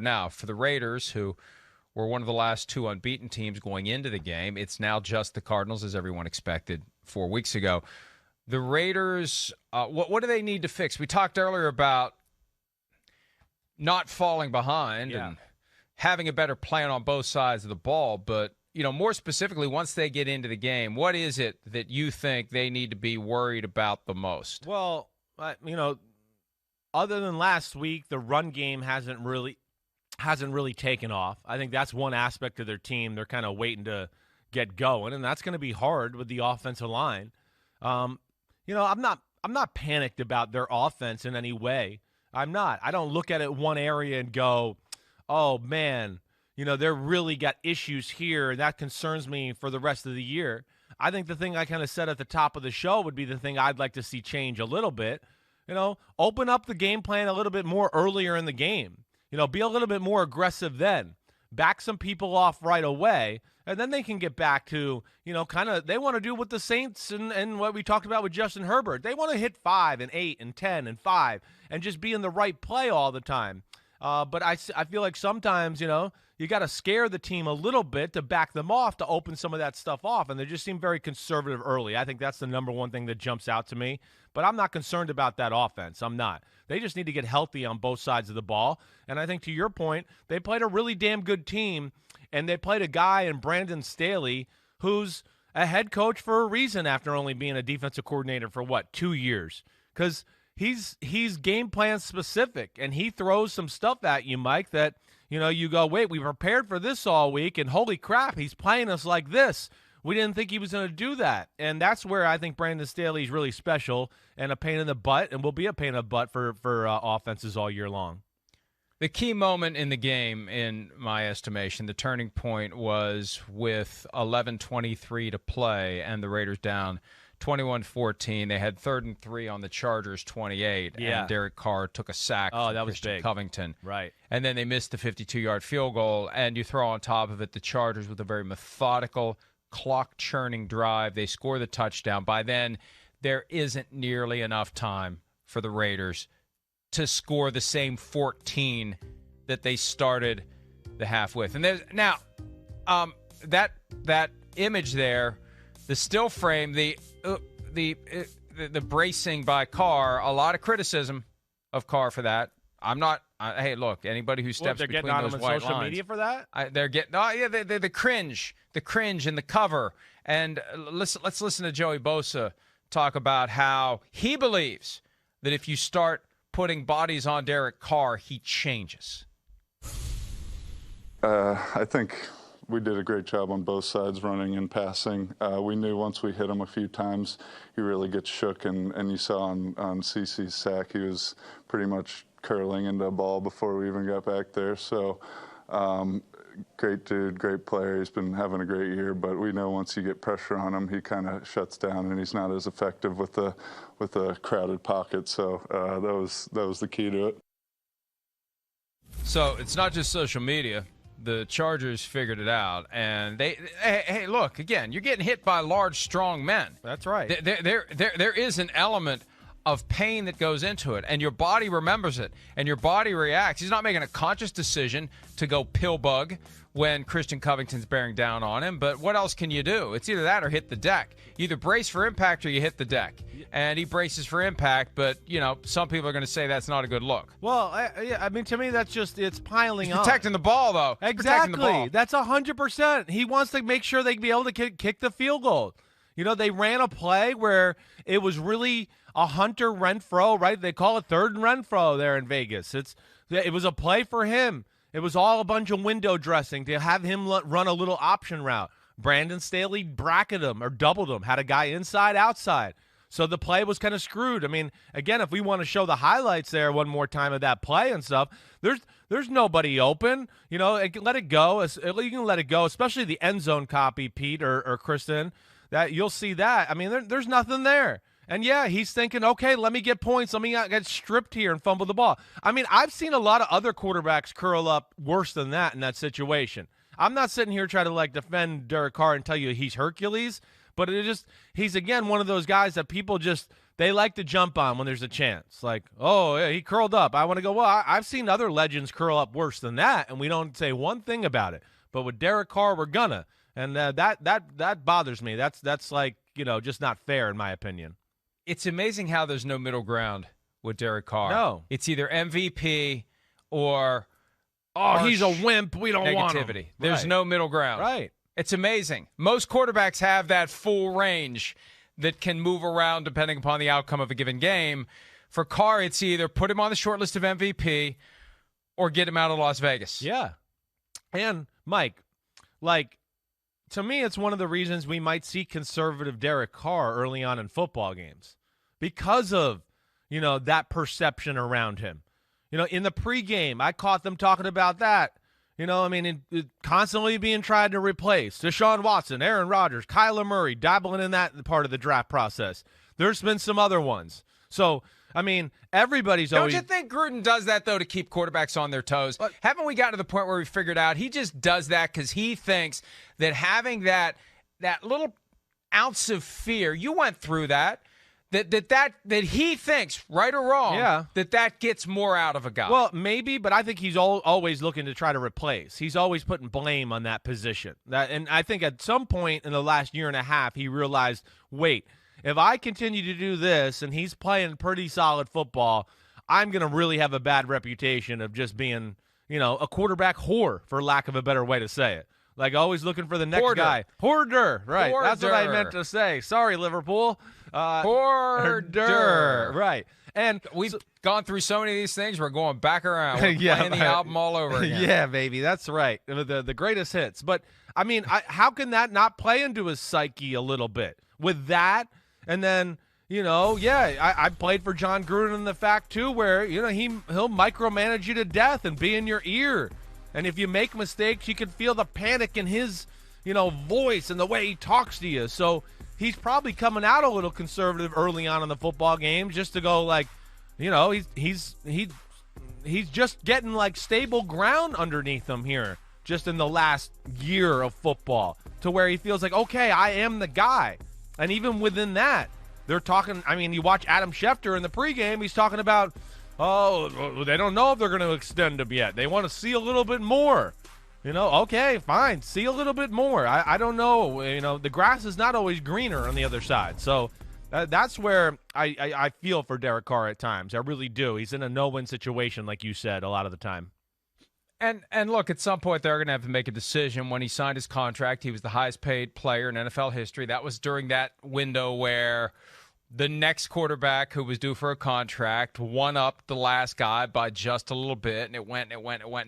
Now, for the Raiders, who were one of the last 2 unbeaten teams going into the game, it's now just the Cardinals, as everyone expected 4 weeks ago. The Raiders, what do they need to fix? We talked earlier about not falling behind and having a better plan on both sides of the ball, but more specifically, once they get into the game, what is it that you think they need to be worried about the most? Well, other than last week, the run game hasn't really taken off. I think that's one aspect of their team. They're kind of waiting to get going, and that's going to be hard with the offensive line. I'm not panicked about their offense in any way. I'm not. I don't look at it one area and go, oh, man, they're really got issues here, and that concerns me for the rest of the year. I think the thing I kind of said at the top of the show would be the thing I'd like to see change a little bit. Open up the game plan a little bit more earlier in the game. Be a little bit more aggressive then. Back some people off right away, and then they can get back to, they want to do what the Saints and what we talked about with Justin Herbert. They want to hit 5 and 8 and 10 and 5 and just be in the right play all the time. But I feel like sometimes, you got to scare the team a little bit to back them off to open some of that stuff off, and they just seem very conservative early. I think that's the number one thing that jumps out to me. But I'm not concerned about that offense. I'm not. They just need to get healthy on both sides of the ball. And I think to your point, they played a really damn good team, and they played a guy in Brandon Staley who's a head coach for a reason after only being a defensive coordinator for, 2 years? Because he's game plan specific, and he throws some stuff at you, Mike, that, you go, wait, we prepared for this all week, and holy crap, he's playing us like this. We didn't think he was going to do that. And that's where I think Brandon Staley is really special and a pain in the butt, and will be a pain in the butt for offenses all year long. The key moment in the game, in my estimation, the turning point, was with 11:23 to play and the Raiders down 21-14. They had 3rd and 3 on the Chargers 28, and Derek Carr took a sack from that was Christian big. Covington. Right. And then they missed the 52-yard field goal, and you throw on top of it the Chargers with a very methodical, clock-churning drive. They score the touchdown. By then, there isn't nearly enough time for the Raiders to score the same 14 that they started the half with. And there's now that image there, the still frame, the bracing by Carr, a lot of criticism of Carr for that. I'm not. Hey, look, anybody who steps between those white social lines, media for that? They're getting. Oh yeah, the cringe and the cover. And let's listen to Joey Bosa talk about how he believes that if you start putting bodies on Derek Carr, he changes. I think we did a great job on both sides, running and passing. We knew once we hit him a few times, he really gets shook, and you saw on CeCe's sack, he was pretty much curling into a ball before we even got back there. So great dude, great player. He's been having a great year, but we know once you get pressure on him, he kind of shuts down, and he's not as effective with the crowded pocket. So that was the key to it. So it's not just social media. The Chargers figured it out, and hey, look, again, you're getting hit by large, strong men. That's right. There is an element of pain that goes into it, and your body remembers it, and your body reacts. He's not making a conscious decision to go pill bug when Christian Covington's bearing down on him, but what else can you do? It's either that or hit the deck. You either brace for impact or you hit the deck. And he braces for impact, but, some people are going to say that's not a good look. Well, I mean, to me, it's piling on. Protecting the ball, though. Exactly. The ball. That's 100%. He wants to make sure they can be able to kick the field goal. They ran a play where it was really a Hunter Renfrow, right? They call it 3rd and Renfrow there in Vegas. It was a play for him. It was all a bunch of window dressing to have him run a little option route. Brandon Staley bracketed him or doubled him, had a guy inside, outside. So the play was kind of screwed. I mean, again, if we want to show the highlights there one more time of that play and stuff, there's nobody open. Let it go. You can let it go, especially the end zone copy, Pete or Kristen. That you'll see that. I mean, there's nothing there. And, yeah, he's thinking, okay, let me get points. Let me not get stripped here and fumble the ball. I mean, I've seen a lot of other quarterbacks curl up worse than that in that situation. I'm not sitting here trying to, defend Derek Carr and tell you he's Hercules, But he's again one of those guys that people they like to jump on when there's a chance. Like, oh yeah, he curled up. I want to go. Well, I've seen other legends curl up worse than that, and we don't say one thing about it. But with Derek Carr, we're gonna, and that bothers me. That's like just not fair in my opinion. It's amazing how there's no middle ground with Derek Carr. No, it's either MVP or he's a wimp. We don't want him. There's no middle ground. Right. It's amazing. Most quarterbacks have that full range that can move around depending upon the outcome of a given game. For Carr, it's either put him on the short list of MVP or get him out of Las Vegas. Yeah. And, Mike, to me, it's one of the reasons we might see conservative Derek Carr early on in football games because of, that perception around him. In the pregame, I caught them talking about that. Constantly being tried to replace Deshaun Watson, Aaron Rodgers, Kyler Murray, dabbling in that part of the draft process. There's been some other ones. So, everybody's Don't always... you think Gruden does that, though, to keep quarterbacks on their toes? Haven't we gotten to the point where we figured out he just does that because he thinks that having that little ounce of fear, you went through that he thinks, right or wrong, that gets more out of a guy. Well, maybe, but I think he's always looking to try to replace. He's always putting blame on that position. And I think at some point in the last year and a half, he realized, wait, if I continue to do this and he's playing pretty solid football, I'm going to really have a bad reputation of just being, a quarterback whore, for lack of a better way to say it. Like always looking for the next guy. Hoarder. Right. Hoarder. That's what I meant to say. Sorry, Liverpool. Hoarder. Right. And we've gone through so many of these things. We're going back around. We're playing the album all over again. Yeah, baby. That's right. The greatest hits. But, how can that not play into his psyche a little bit? With that, and then, I played for John Gruden in the fact, too, where, he'll micromanage you to death and be in your ear. And if you make mistakes, you can feel the panic in his, voice and the way he talks to you. So he's probably coming out a little conservative early on in the football game just to go like, he's just getting like stable ground underneath him here just in the last year of football to where he feels like, okay, I am the guy. And even within that, they're talking. You watch Adam Schefter in the pregame, he's talking about, they don't know if they're going to extend him yet. They want to see a little bit more. Okay, fine. See a little bit more. I don't know. The grass is not always greener on the other side. So that's where I feel for Derek Carr at times. I really do. He's in a no-win situation, like you said, a lot of the time. And look, at some point they're going to have to make a decision. When he signed his contract, he was the highest-paid player in NFL history. That was during that window where the next quarterback who was due for a contract won up the last guy by just a little bit, and it went.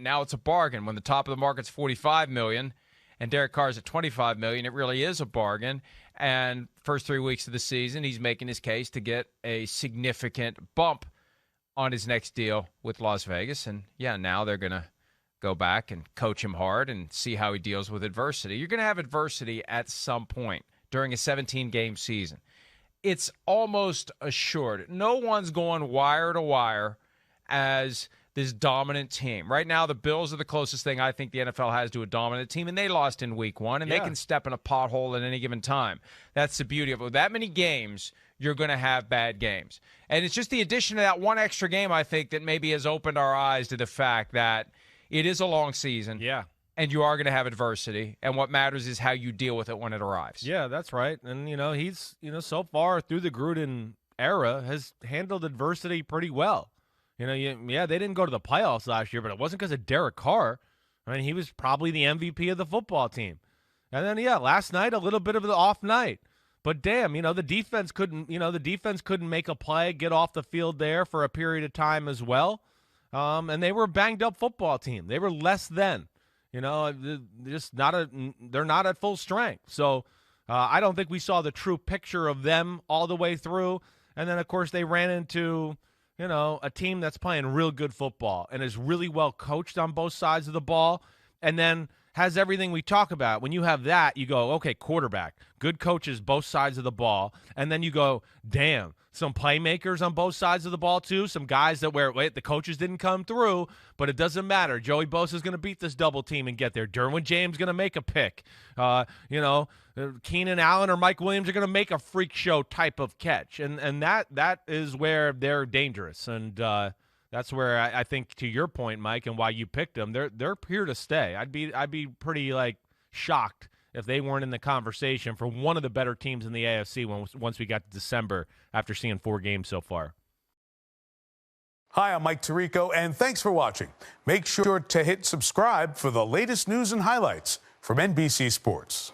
Now it's a bargain. When the top of the market's $45 million and Derek Carr's at $25 million, it really is a bargain. And first 3 weeks of the season, he's making his case to get a significant bump on his next deal with Las Vegas. And, now they're going to go back and coach him hard and see how he deals with adversity. You're going to have adversity at some point during a 17-game season. It's almost assured. No one's going wire to wire as this dominant team. Right now, the Bills are the closest thing I think the NFL has to a dominant team, and they lost in week 1, and they can step in a pothole at any given time. That's the beauty of it. With that many games, you're going to have bad games. And it's just the addition of that one extra game, I think, that maybe has opened our eyes to the fact that it is a long season. Yeah. And you are going to have adversity, and what matters is how you deal with it when it arrives. Yeah, that's right. And, he's, so far through the Gruden era has handled adversity pretty well. They didn't go to the playoffs last year, but it wasn't because of Derek Carr. He was probably the MVP of the football team. And then, last night, a little bit of the off night. But damn, the defense couldn't make a play, get off the field there for a period of time as well. And they were a banged up football team. They were less than. They're not at full strength. So I don't think we saw the true picture of them all the way through. And then, of course, they ran into, a team that's playing real good football and is really well coached on both sides of the ball, and then has everything we talk about. When you have that, you go, okay, quarterback, good coaches both sides of the ball, and then you go, damn, some playmakers on both sides of the ball too, some guys that the coaches didn't come through, but it doesn't matter. Joey Bosa is going to beat this double team and get there. Derwin James going to make a pick. Keenan Allen or Mike Williams are going to make a freak show type of catch, and that is where they're dangerous, and that's where I think, to your point, Mike, and why you picked them, they're here to stay. I'd be pretty shocked if they weren't in the conversation for one of the better teams in the AFC once we got to December after seeing 4 games so far. Hi, I'm Mike Tirico, and thanks for watching. Make sure to hit subscribe for the latest news and highlights from NBC Sports.